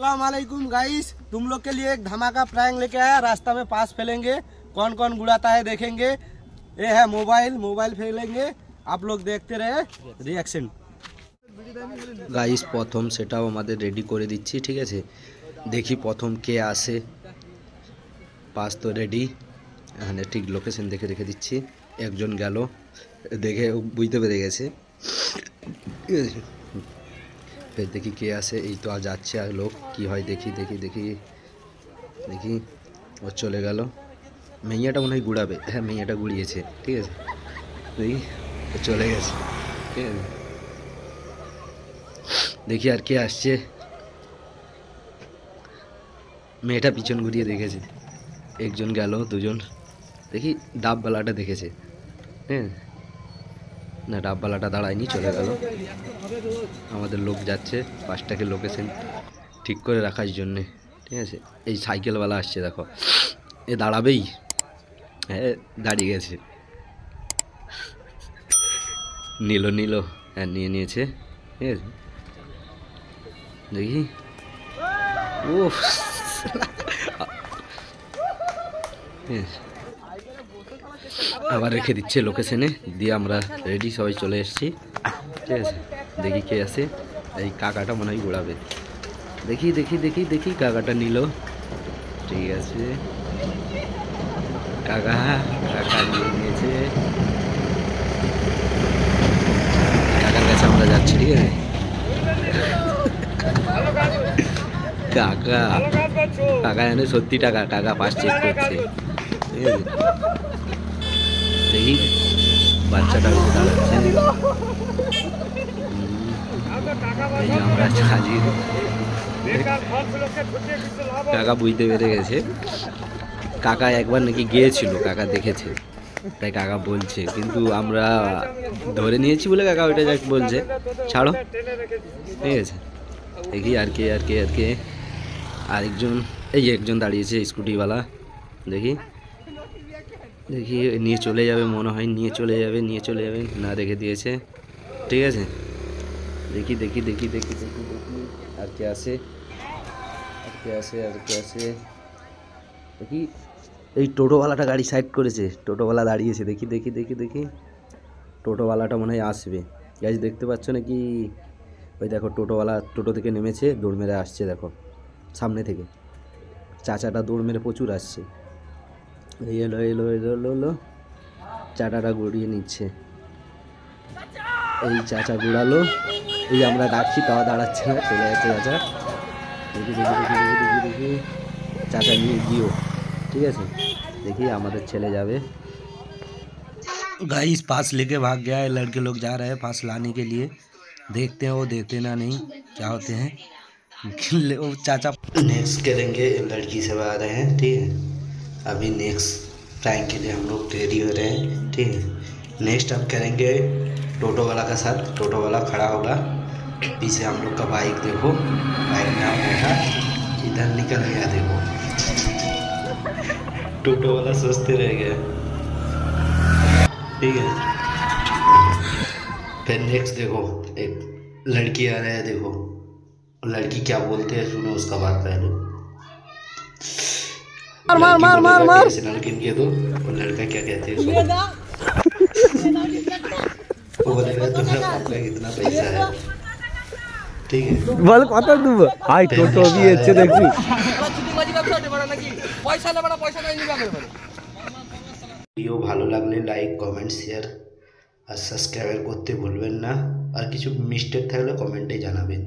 अस्सलामुअलैकुम गाइस, तुम लोग के लिए एक धमाका प्रैंक लेके आया। रास्ता में पास फेलेंगे, कौन कौन गुड़ाता है देखेंगे। ये है मोबाइल फेलेंगे, आप लोग देखते रहे रिएक्शन। গাইস প্রথম সেটাও আমাদের রেডি করে দিচ্ছি, ঠিক আছে। দেখি প্রথম কে আসে। পাস তো রেডি, এখানে ঠিক লোকেশন দেখে রেখে দিচ্ছি। একজন গেল, দেখে বুঝতে পেরে গেছে, ঠিক আছে। ফের দেখি কে আসে। এই তো আর যাচ্ছে আর লোক, কি হয় দেখি দেখি দেখি দেখি। ও চলে গেল। মেয়েটা মনে হয় গুড়াবে, হ্যাঁ মেয়েটা গুড়িয়েছে, ঠিক আছে। দেখি ও চলে গেছে, ঠিক আছে। দেখি আর কে আসছে। মেয়েটা পিছন ঘুরিয়ে দেখেছে, একজন গেল, দুজন। দেখি ডাবওয়ালাটা দেখেছে, হ্যাঁ না ডাবওয়ালাটা দাঁড়ায়নি, চলে গেল। আমাদের লোক যাচ্ছে পাঁচটাকে লোকেশন ঠিক করে রাখার জন্যে, ঠিক আছে। এই সাইকেলওয়ালা আসছে, দেখো এ দাঁড়াবেই, হ্যাঁ দাঁড়িয়ে গেছে। নিল হ্যাঁ নিয়ে নিয়েছে, ঠিক আছে। দেখি ও আবার রেখে দিচ্ছে লোকেশনে দিয়ে। আমরা রেডি, সবাই চলে এসেছি, ঠিক আছে। দেখি কে আছে। এই কাকাটা মনে হয় ঘোরাবে। দেখি দেখি দেখি দেখি কাকাটা নিল, ঠিক আছে। কাকা নিয়ে নিয়েছে। কাকার কাছে আমরা যাচ্ছি, ঠিক আছে। কাকা জানে সত্যি টাকা, কাকা পাস চেক করছে, ঠিক আছে। দেখি বাচ্চাটা দাঁড়াচ্ছে, আমরা হাজির। কাকা বুঝতে পেরে গেছে। কাকা একবার নাকি গিয়েছিল, কাকা দেখেছে, তাই কাকা বলছে। কিন্তু আমরা ধরে নিয়েছি বলে কাকা ওইটা যাক বলছে, ছাড়ো, ঠিক আছে। দেখি আর কে আরেকজন, এই একজন দাঁড়িয়েছে স্কুটিওয়ালা। দেখি নিয়ে চলে যাবে মনে হয়, নিয়ে চলে যাবে না, রেখে দিয়েছে, ঠিক আছে। দেখি আর কে আসে দেখি। এই টোটোওয়ালাটা গাড়ি সাইড করেছে, টোটোওয়ালা দাঁড়িয়েছে। দেখি টোটোওয়ালাটা মনে হয় আসবে। গাইস দেখতে পাচ্ছ নাকি? ওই দেখো টোটোওয়ালা টোটো থেকে নেমেছে, দৌড় মেরে আসছে, দেখো সামনে থেকে। চাচাটা দৌড় মেরে প্রচুর আসছে। এলো চাটাটা গুড়িয়ে নিচ্ছে। এই চাচা গুড়ালো, এই আমরা ডাকছি তাও দাঁড়াচ্ছে না, চলে যাচ্ছে চাচা। দেখি চাচা নিয়ে গিয়েও, ঠিক আছে। देखिए हमारे चले जावे। गाइस पास लेके भाग गया है, लड़के लोग जा रहे हैं पास लाने के लिए। देखते हैं वो देते ना नहीं, क्या होते हैं। वो चाचा नेक्स्ट करेंगे, लड़की से आ रहे हैं, ठीक है। अभी नेक्स्ट टाइम के लिए हम लोग रेडी हो रहे हैं, ठीक है। नेक्स्ट अब करेंगे टोटो वाला का साथ। टोटो वाला खड़ा होगा, पीछे हम लोग का बाइक देखो, बाइक में हम बैठा, इधर निकल गया देखो। टोटो वाला सोचते रह गया, ठीक है। फिर नेक्स्ट देखो एक लड़की आ रहा है, देखो लड़की क्या बोलते हैं, सुनो उसका बात पहले। मार लड़की के दो, और लड़का क्या कहते हैं सुनो। वो बोलेगा तुम्हारे पास में कितना पैसा है, ठीक है। বল কত দেব? হাই টোটো দিয়েছে দেখছি। ভিডিও ভালো লাগলে লাইক কমেন্ট শেয়ার আর সাবস্ক্রাইব করতে ভুলবেন না। আর কিছু মিস্টেক থাকলে কমেন্টে জানাবেন।